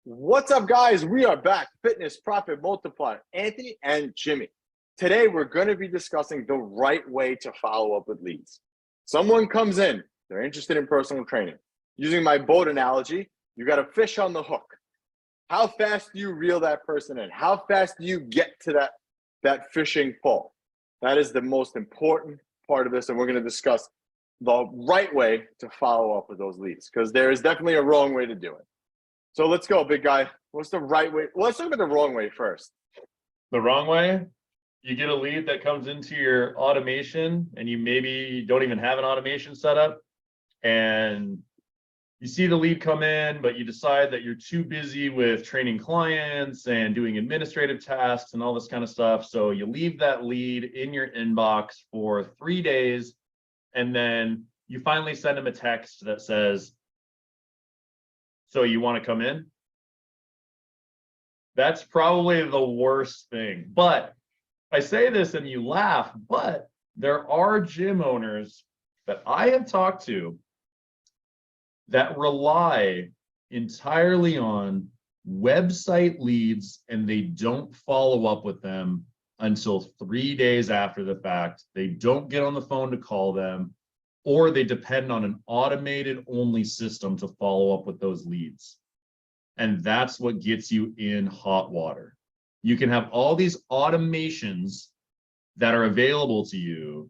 What's up, guys? We are back. Fitness Profit Multiplier, Anthony and Jimmy. Today, we're going to be discussing the right way to follow up with leads. Someone comes in, they're interested in personal training. Using my boat analogy, you got a fish on the hook. How fast do you reel that person in? How fast do you get to that fishing pole? That is the most important part of this, and we're going to discuss the right way to follow up with those leads, because there is definitely a wrong way to do it. So let's go, big guy. What's the right way? Well, let's talk about the wrong way first. The wrong way, you get a lead that comes into your automation and you maybe don't even have an automation set up, and you see the lead come in, but you decide that you're too busy with training clients and doing administrative tasks and all this kind of stuff. So you leave that lead in your inbox for 3 days, and then you finally send them a text that says, "So you want to come in?" That's probably the worst thing. But I say this and you laugh, but there are gym owners that I have talked to that rely entirely on website leads, and they don't follow up with them until 3 days after the fact. They don't get on the phone to call them, or they depend on an automated only system to follow up with those leads. And that's what gets you in hot water. You can have all these automations that are available to you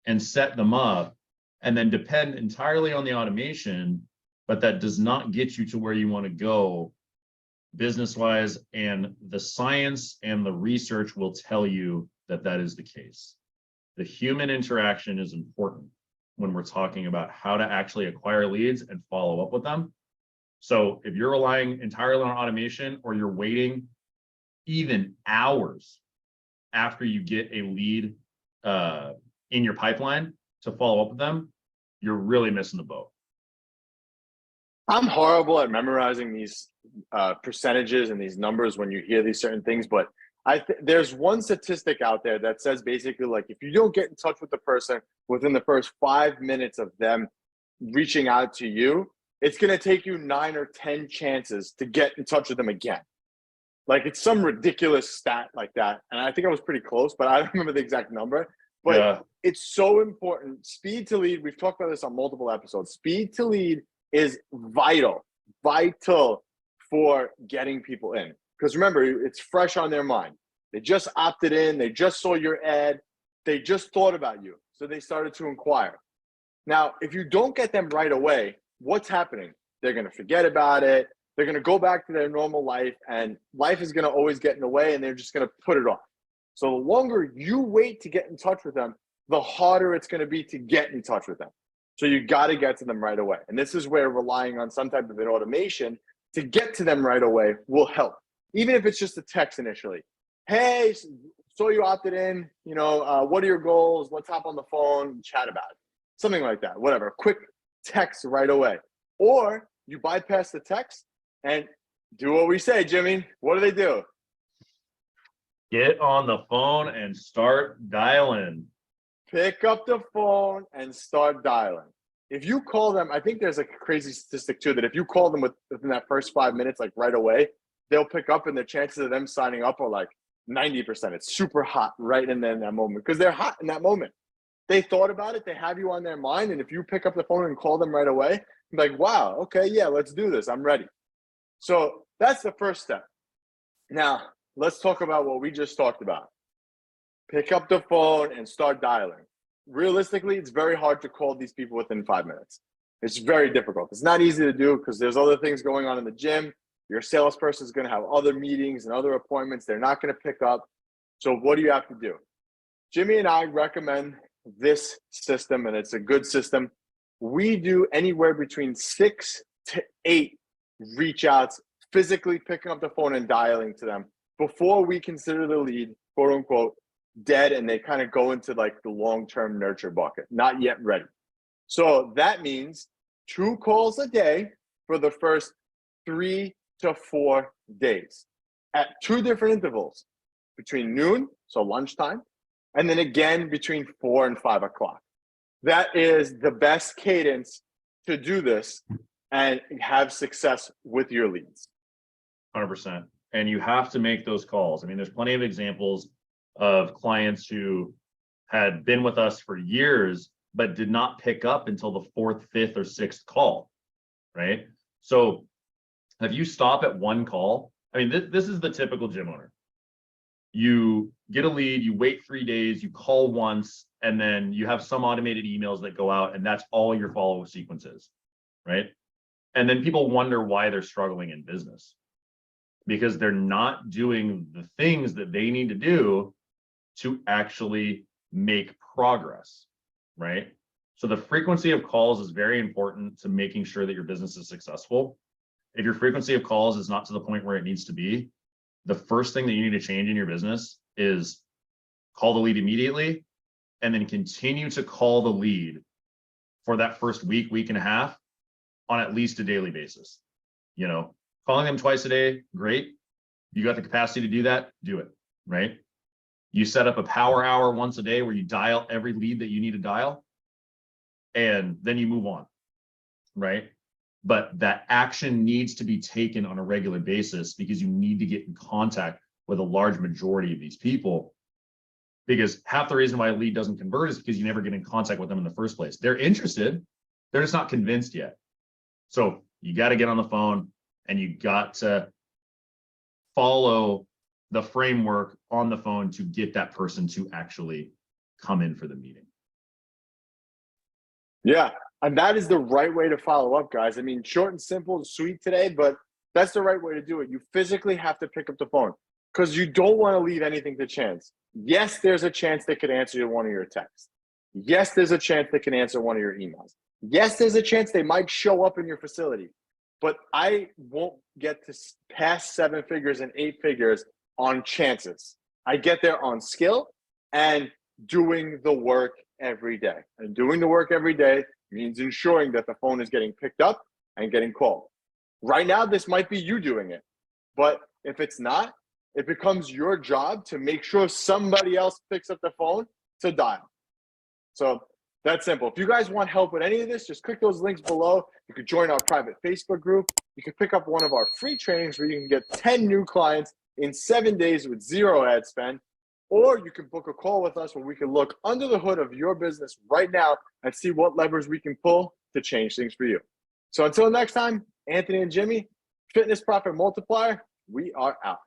and set them up and then depend entirely on the automation, but that does not get you to where you want to go business-wise. And the science and the research will tell you that that is the case. The human interaction is important when we're talking about how to actually acquire leads and follow up with them. So if you're relying entirely on automation, or you're waiting even hours after you get a lead in your pipeline to follow up with them, you're really missing the boat. I'm horrible at memorizing these percentages and these numbers when you hear these certain things, but there's one statistic out there that says basically, like, if you don't get in touch with the person within the first 5 minutes of them reaching out to you, it's going to take you 9 or 10 chances to get in touch with them again. Like, it's some ridiculous stat like that. And I think I was pretty close, but I don't remember the exact number. But yeah, it's so important. Speed to lead, we've talked about this on multiple episodes. Speed to lead is vital for getting people in. Because remember, it's fresh on their mind. They just opted in. They just saw your ad. They just thought about you. So they started to inquire. Now, if you don't get them right away, what's happening? They're going to forget about it. They're going to go back to their normal life, and life is going to always get in the way, and they're just going to put it off. So the longer you wait to get in touch with them, the harder it's going to be to get in touch with them. So you got to get to them right away. And this is where relying on some type of an automation to get to them right away will help. Even if it's just a text initially. "Hey, so you opted in, what are your goals? Let's hop on the phone and chat about it." Something like that, whatever. Quick text right away. Or you bypass the text and do what we say, Jimmy. What do? Get on the phone and start dialing. Pick up the phone and start dialing. If you call them, I think there's a crazy statistic too, that if you call them within that first 5 minutes, like right away, they'll pick up, and the chances of them signing up are like 90%. It's super hot right in that moment, because they're hot in that moment. They thought about it. They have you on their mind. And if you pick up the phone and call them right away, you're like, wow, okay, yeah, let's do this. I'm ready. So that's the first step. Now, let's talk about what we just talked about. Pick up the phone and start dialing. Realistically, it's very hard to call these people within 5 minutes. It's very difficult. It's not easy to do because there's other things going on in the gym. Your salesperson is going to have other meetings and other appointments. They're not going to pick up. So what do you have to do? Jimmy and I recommend this system, and it's a good system. We do anywhere between 6 to 8 reach outs, physically picking up the phone and dialing to them before we consider the lead, quote unquote, dead, and they kind of go into like the long-term nurture bucket, not yet ready. So that means 2 calls a day for the first 3 to 4 days at 2 different intervals, between noon, so lunchtime, and then again between 4 and 5 o'clock. That is the best cadence to do this and have success with your leads. 100%. And you have to make those calls. I mean, there's plenty of examples of clients who had been with us for years, but did not pick up until the fourth, fifth, or sixth call, right? So if you stop at one call, I mean, this is the typical gym owner. You get a lead, you wait 3 days, you call once, and then you have some automated emails that go out, and that's all your follow-up sequence is, right? And then people wonder why they're struggling in business, because they're not doing the things that they need to do to actually make progress, right? So the frequency of calls is very important to making sure that your business is successful. If your frequency of calls is not to the point where it needs to be, the first thing that you need to change in your business is call the lead immediately, and then continue to call the lead for that first week, week and a half on at least a daily basis. You know, calling them twice a day, great. You got the capacity to do that, do it, right? You set up a power hour once a day where you dial every lead that you need to dial, and then you move on, right? But that action needs to be taken on a regular basis, because you need to get in contact with a large majority of these people, because half the reason why a lead doesn't convert is because you never get in contact with them in the first place. They're interested, they're just not convinced yet. So you got to get on the phone, and you got to follow the framework on the phone to get that person to actually come in for the meeting. Yeah, and that is the right way to follow up, guys. I mean, short and simple and sweet today, but that's the right way to do it. You physically have to pick up the phone, because you don't want to leave anything to chance. Yes, there's a chance they could answer one of your texts. Yes, there's a chance they can answer one of your emails. Yes, there's a chance they might show up in your facility. But I won't get to past 7 figures and 8 figures on chances. I get there on skill and doing the work every day. And doing the work every day means ensuring that the phone is getting picked up and getting called. Right now, this might be you doing it. But if it's not, it becomes your job to make sure somebody else picks up the phone to dial. So that's simple. If you guys want help with any of this, just click those links below. You could join our private Facebook group. You can pick up one of our free trainings where you can get 10 new clients in 7 days with 0 ad spend. Or you can book a call with us where we can look under the hood of your business right now and see what levers we can pull to change things for you. So until next time, Anthony and Jimmy, Fitness Profit Multiplier, we are out.